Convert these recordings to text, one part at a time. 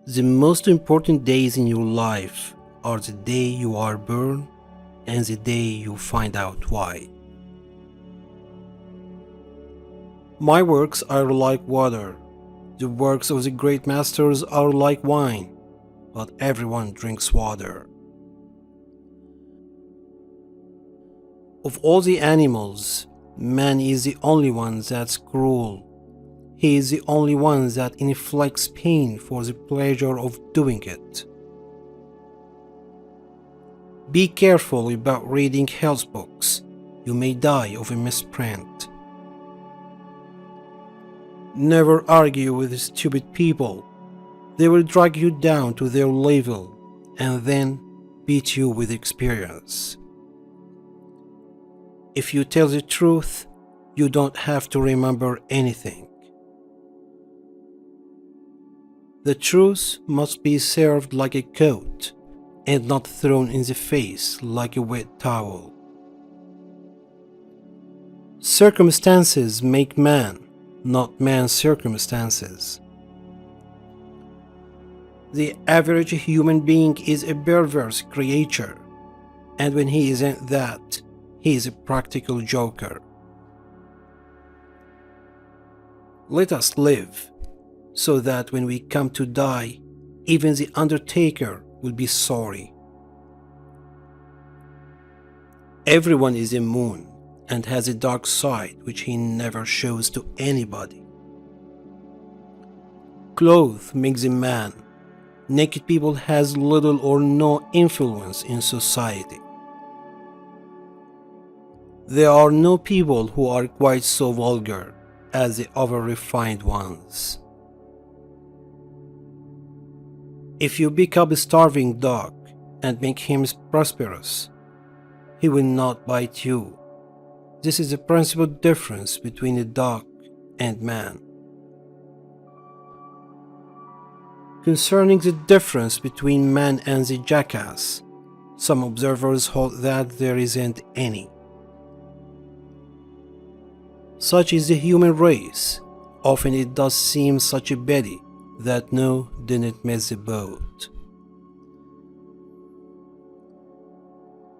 The most important days in your life are the day you are born and the day you find out why. My works are like water. The works of the great masters are like wine, but everyone drinks water. Of all the animals, man is the only one that's cruel. He is the only one that inflicts pain for the pleasure of doing it. Be careful about reading health books. You may die of a misprint. Never argue with stupid people. They will drag you down to their level and then beat you with experience. If you tell the truth, you don't have to remember anything. The truth must be served like a coat and not thrown in the face like a wet towel. Circumstances make man, not man's circumstances. The average human being is a perverse creature, and when he isn't that, he is a practical joker. Let us live, so that when we come to die, even the undertaker will be sorry. Everyone is a moon and has a dark side which he never shows to anybody. Clothes makes a man. Naked people has little or no influence in society. There are no people who are quite so vulgar as the over-refined ones. If you pick up a starving dog and make him prosperous, he will not bite you. This is the principal difference between a dog and man. Concerning the difference between man and the jackass, some observers hold that there isn't any. Such is the human race. Often it does seem such a pity that Noah didn't miss the boat.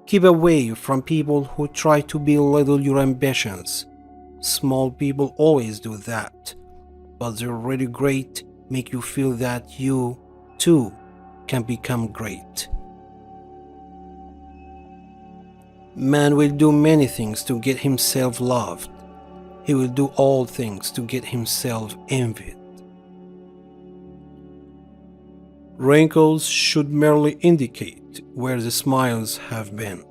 Keep away from people who try to belittle your ambitions. Small people always do that, but the really great make you feel that you, too, can become great. Man will do many things to get himself loved. He will do all things to get himself envied. Wrinkles should merely indicate where the smiles have been.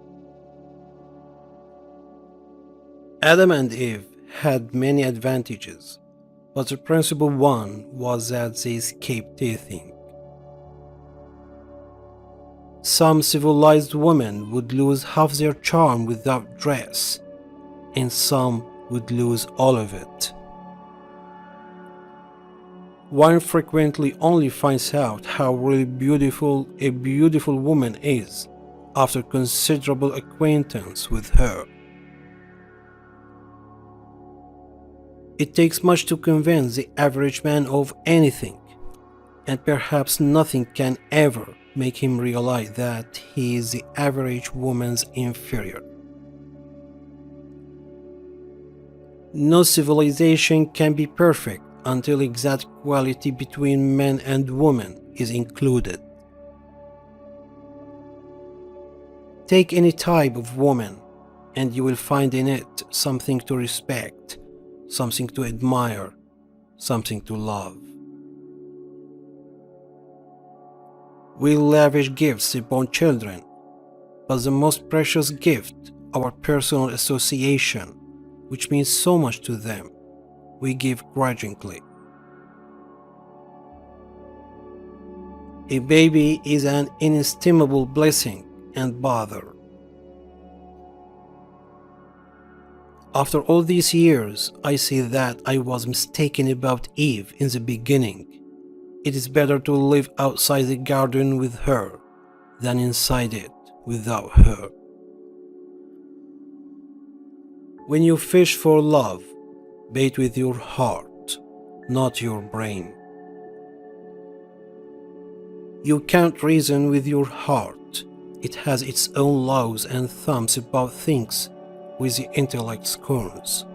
Adam and Eve had many advantages, but the principal one was that they escaped teething. Some civilized women would lose half their charm without dress, and some would lose all of it. One frequently only finds out how really beautiful a beautiful woman is after considerable acquaintance with her. It takes much to convince the average man of anything, and perhaps nothing can ever make him realize that he is the average woman's inferior. No civilization can be perfect until exact equality between man and woman is included. Take any type of woman, and you will find in it something to respect, something to admire, something to love. We lavish gifts upon children, but the most precious gift, our personal association, which means so much to them, we give grudgingly. A baby is an inestimable blessing and bother. After all these years, I see that I was mistaken about Eve in the beginning. It is better to live outside the garden with her than inside it without her. When you fish for love, bait with your heart, not your brain. You can't reason with your heart. It has its own laws and thumbs about things which the intellect scorns.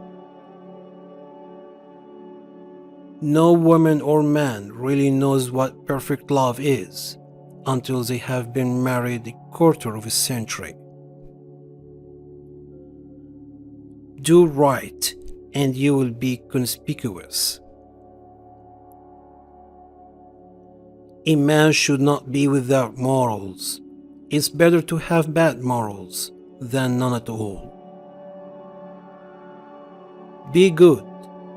No woman or man really knows what perfect love is until they have been married a quarter of a century. Do right and you will be conspicuous. A man should not be without morals. It's better to have bad morals than none at all. Be good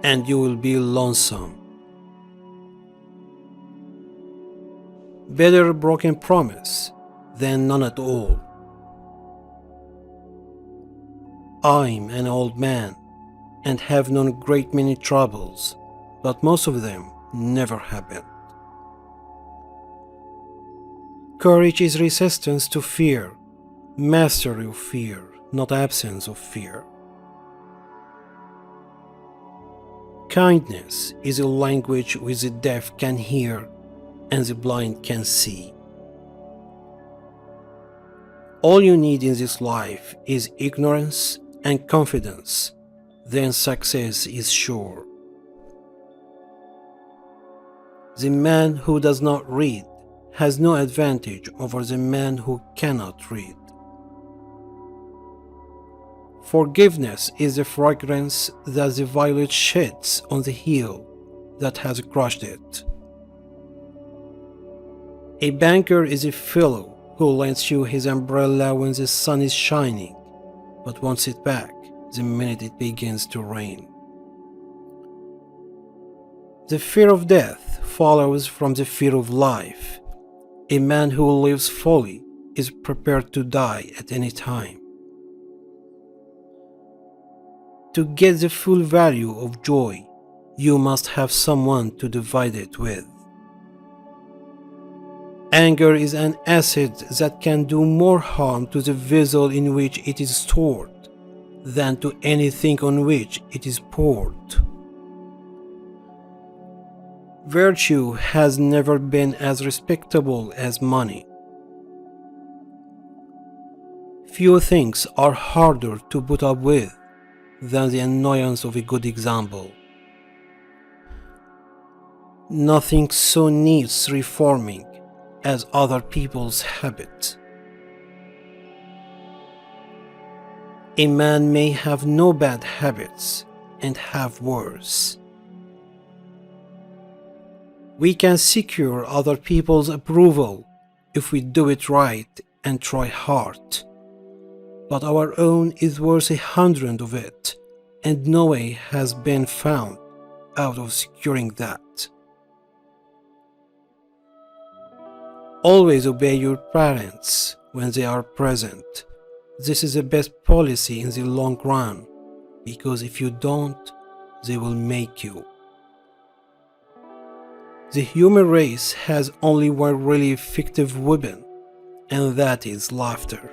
and you will be lonesome. Better a broken promise than none at all. I'm an old man and have known a great many troubles, but most of them never happened. Courage is resistance to fear, mastery of fear, not absence of fear. Kindness is a language which the deaf can hear and the blind can see. All you need in this life is ignorance and confidence, then success is sure. The man who does not read has no advantage over the man who cannot read. Forgiveness is the fragrance that the violet sheds on the heel that has crushed it. A banker is a fellow who lends you his umbrella when the sun is shining, but wants it back the minute it begins to rain. The fear of death follows from the fear of life. A man who lives fully is prepared to die at any time. To get the full value of joy, you must have someone to divide it with. Anger is an acid that can do more harm to the vessel in which it is stored than to anything on which it is poured. Virtue has never been as respectable as money. Few things are harder to put up with than the annoyance of a good example. Nothing so needs reforming as other people's habits. A man may have no bad habits and have worse. We can secure other people's approval if we do it right and try hard. But our own is worth 100 of it, and no way has been found out of securing that. Always obey your parents when they are present. This is the best policy in the long run, because if you don't, they will make you. The human race has only one really effective weapon, and that is laughter.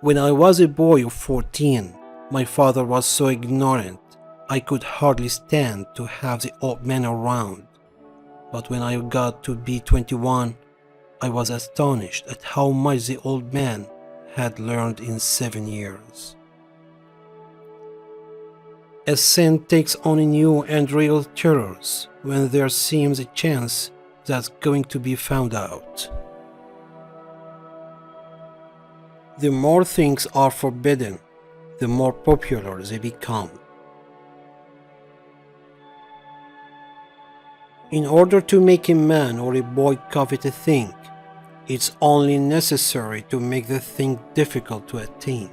When I was a boy of 14, my father was so ignorant I could hardly stand to have the old man around. But when I got to be 21, I was astonished at how much the old man had learned in 7 years. A sin takes on new and real terrors when there seems a chance that's going to be found out. The more things are forbidden, the more popular they become. In order to make a man or a boy covet a thing, it's only necessary to make the thing difficult to attain.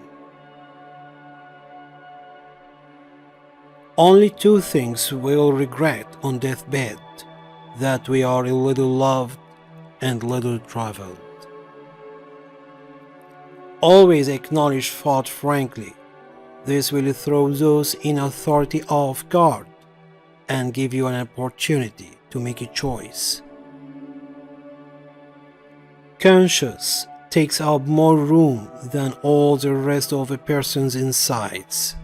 Only 2 things we'll regret on deathbed: that we are a little loved and little traveled. Always acknowledge fault frankly. This will throw those in authority off guard and give you an opportunity to make a choice. Conscience takes up more room than all the rest of a person's insides.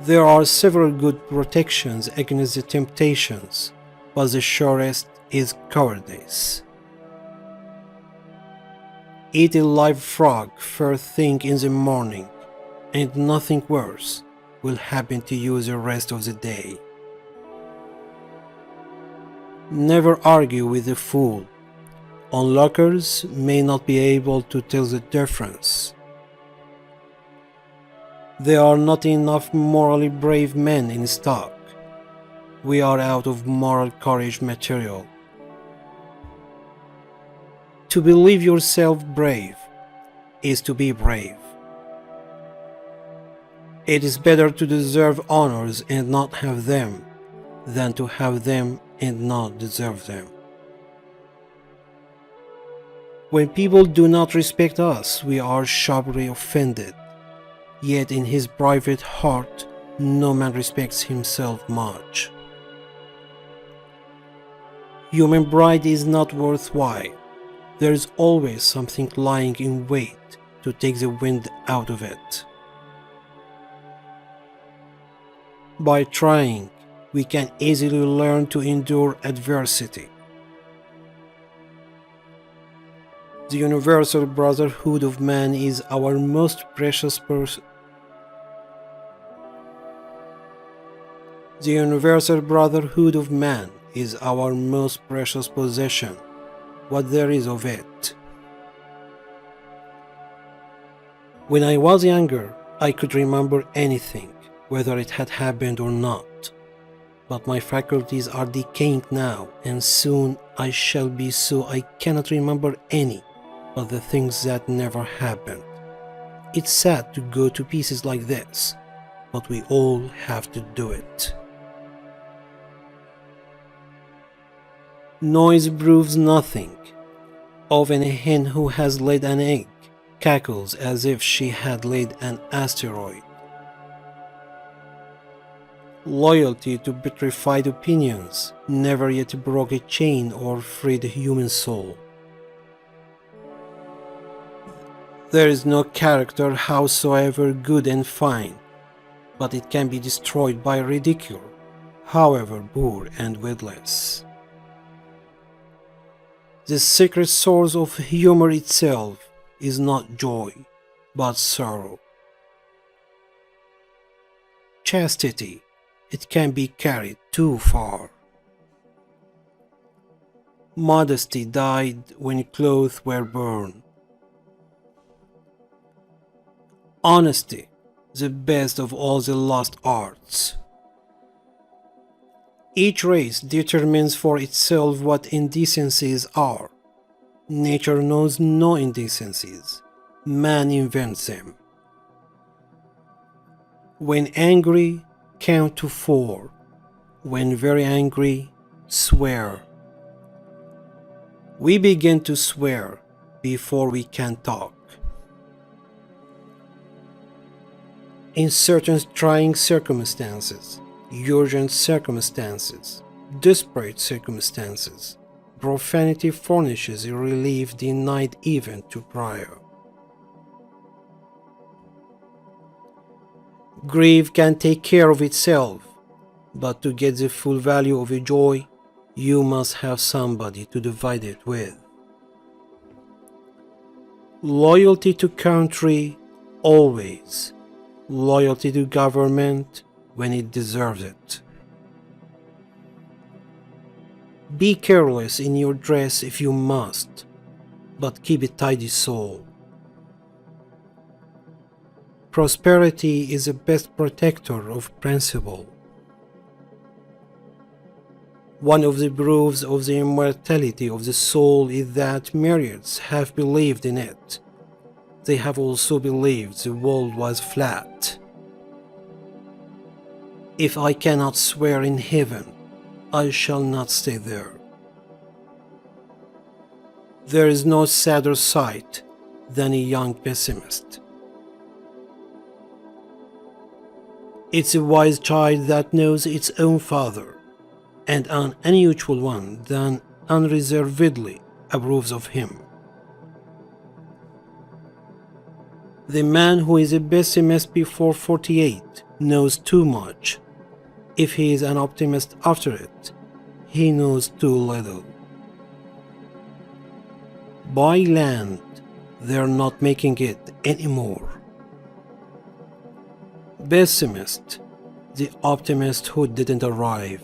There are several good protections against the temptations, but the surest is cowardice. Eat a live frog first thing in the morning, and nothing worse will happen to you the rest of the day. Never argue with a fool. Onlookers may not be able to tell the difference. There are not enough morally brave men in stock. We are out of moral courage material. To believe yourself brave is to be brave. It is better to deserve honors and not have them than to have them and not deserve them. When people do not respect us, we are sharply offended. Yet in his private heart, no man respects himself much. Human pride is not worthwhile. There is always something lying in wait to take the wind out of it. By trying, we can easily learn to endure adversity. The universal brotherhood of man is our most precious The universal brotherhood of man is our most precious possession, what there is of it. When I was younger, I could remember anything, whether it had happened or not. But my faculties are decaying now, and soon I shall be so I cannot remember any but the things that never happened. It's sad to go to pieces like this, but we all have to do it. Noise proves nothing. Often a hen who has laid an egg cackles as if she had laid an asteroid. Loyalty to petrified opinions never yet broke a chain or freed a human soul. There is no character howsoever good and fine, but it can be destroyed by ridicule, however poor and witless. The secret source of humor itself is not joy, but sorrow. Chastity, it can be carried too far. Modesty died when clothes were worn. Honesty, the best of all the lost arts. Each race determines for itself what indecencies are. Nature knows no indecencies. Man invents them. When angry, count to 4. When very angry, swear. We begin to swear before we can talk. In certain trying circumstances, urgent circumstances, desperate circumstances, profanity furnishes a relief denied even to prayer. Grief can take care of itself, but to get the full value of a joy, you must have somebody to divide it with. Loyalty to country, always. Loyalty to government, when it deserves it. Be careless in your dress if you must, but keep a tidy soul. Prosperity is the best protector of principle. One of the proofs of the immortality of the soul is that myriads have believed in it. They have also believed the world was flat. If I cannot swear in heaven, I shall not stay there. There is no sadder sight than a young pessimist. It's a wise child that knows its own father, and an unusual one that unreservedly approves of him. The man who is a pessimist before 48 knows too much. If he is an optimist after it, he knows too little. Buy land, they're not making it anymore. Pessimist, the optimist who didn't arrive.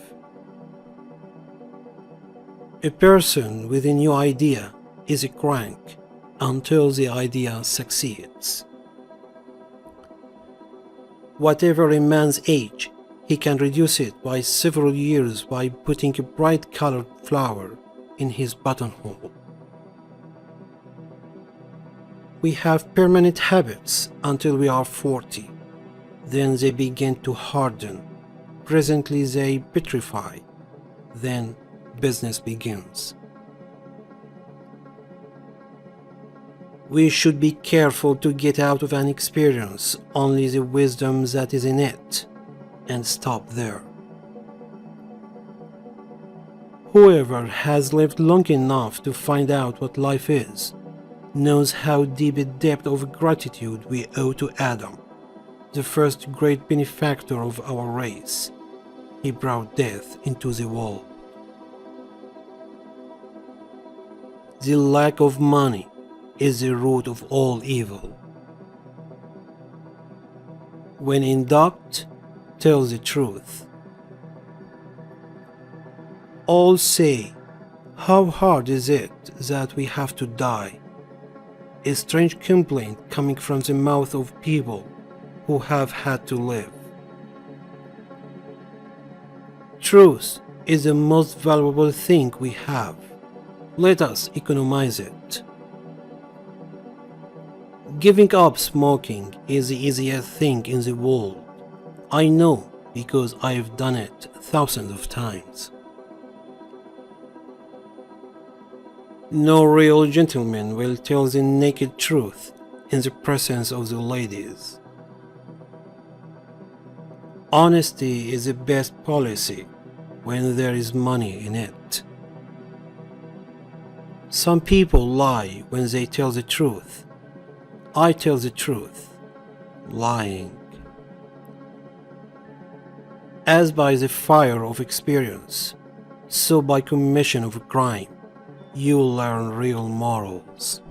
A person with a new idea is a crank until the idea succeeds. Whatever a man's age, he can reduce it by several years by putting a bright colored flower in his buttonhole. We have permanent habits until we are 40. Then they begin to harden. Presently they petrify. Then business begins. We should be careful to get out of an experience only the wisdom that is in it, and stop there. Whoever has lived long enough to find out what life is, knows how deep a debt of gratitude we owe to Adam, the first great benefactor of our race. He brought death into the world. The lack of money is the root of all evil. When in doubt, tell the truth. All say, "How hard is it that we have to die?" A strange complaint coming from the mouth of people who have had to live. Truth is the most valuable thing we have. Let us economize it. Giving up smoking is the easiest thing in the world. I know because I've done it thousands of times. No real gentleman will tell the naked truth in the presence of the ladies. Honesty is the best policy when there is money in it. Some people lie when they tell the truth. I tell the truth, lying. As by the fire of experience, so by commission of a crime, you learn real morals.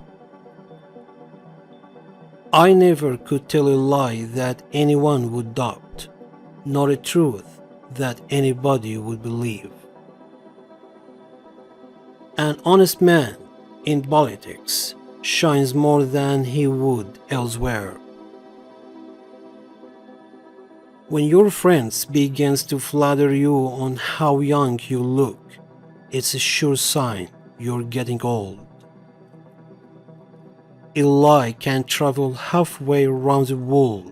I never could tell a lie that anyone would adopt, nor a truth that anybody would believe. An honest man in politics shines more than he would elsewhere. When your friends begins to flatter you on how young you look, it's a sure sign you're getting old. A lie can travel halfway around the world,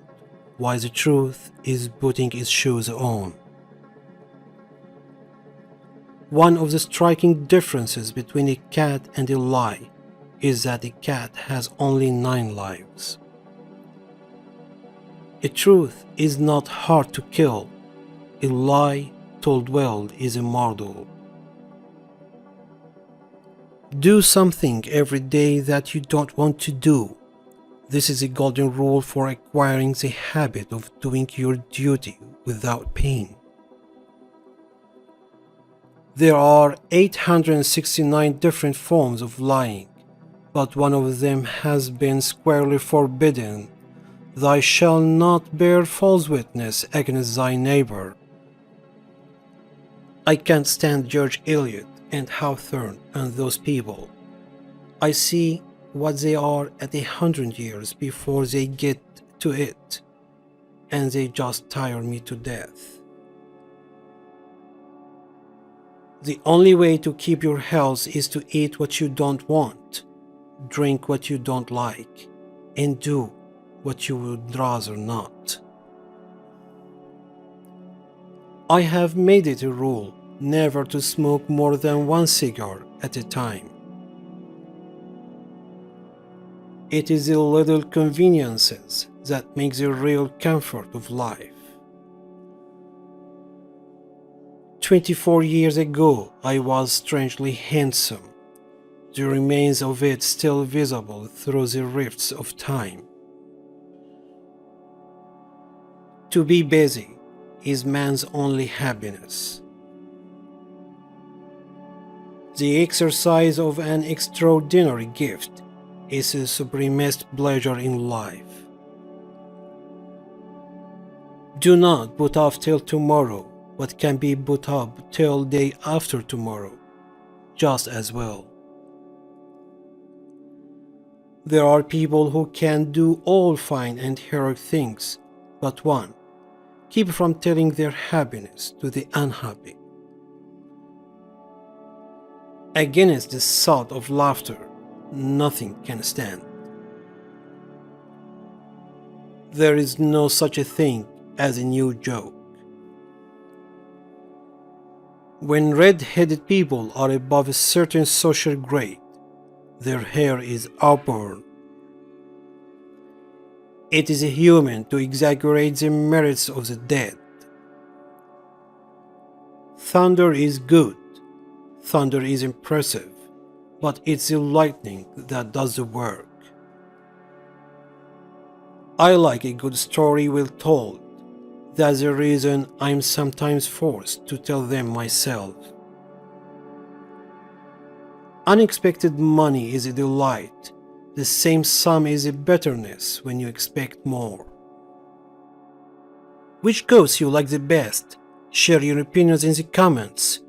while the truth is putting its shoes on. One of the striking differences between a cat and a lie is that a cat has only 9 lives. A truth is not hard to kill. A lie told well is immortal. Do something every day that you don't want to do. This is a golden rule for acquiring the habit of doing your duty without pain. There are 869 different forms of lying, but one of them has been squarely forbidden. Thou shalt not bear false witness against thy neighbor. I can't stand George Eliot and Hawthorne and those people. I see what they are at 100 years before they get to it, and they just tire me to death. The only way to keep your health is to eat what you don't want, drink what you don't like, and do what you would rather not. I have made it a rule never to smoke more than 1 cigar at a time. It is the little conveniences that make the real comfort of life. 24 years ago, I was strangely handsome, the remains of it still visible through the rifts of time. To be busy is man's only happiness. The exercise of an extraordinary gift is the supremest pleasure in life. Do not put off till tomorrow what can be put up till day after tomorrow, just as well. There are people who can do all fine and heroic things, but one, keep from telling their happiness to the unhappy. Against the thought of laughter, nothing can stand. There is no such a thing as a new joke. When red-headed people are above a certain social grade, their hair is auburn. It is human to exaggerate the merits of the dead. Thunder is good, thunder is impressive, but it's the lightning that does the work. I like a good story well told. That's the reason I'm sometimes forced to tell them myself. Unexpected money is a delight. The same sum is a bitterness when you expect more. Which ghost you like the best? Share your opinions in the comments.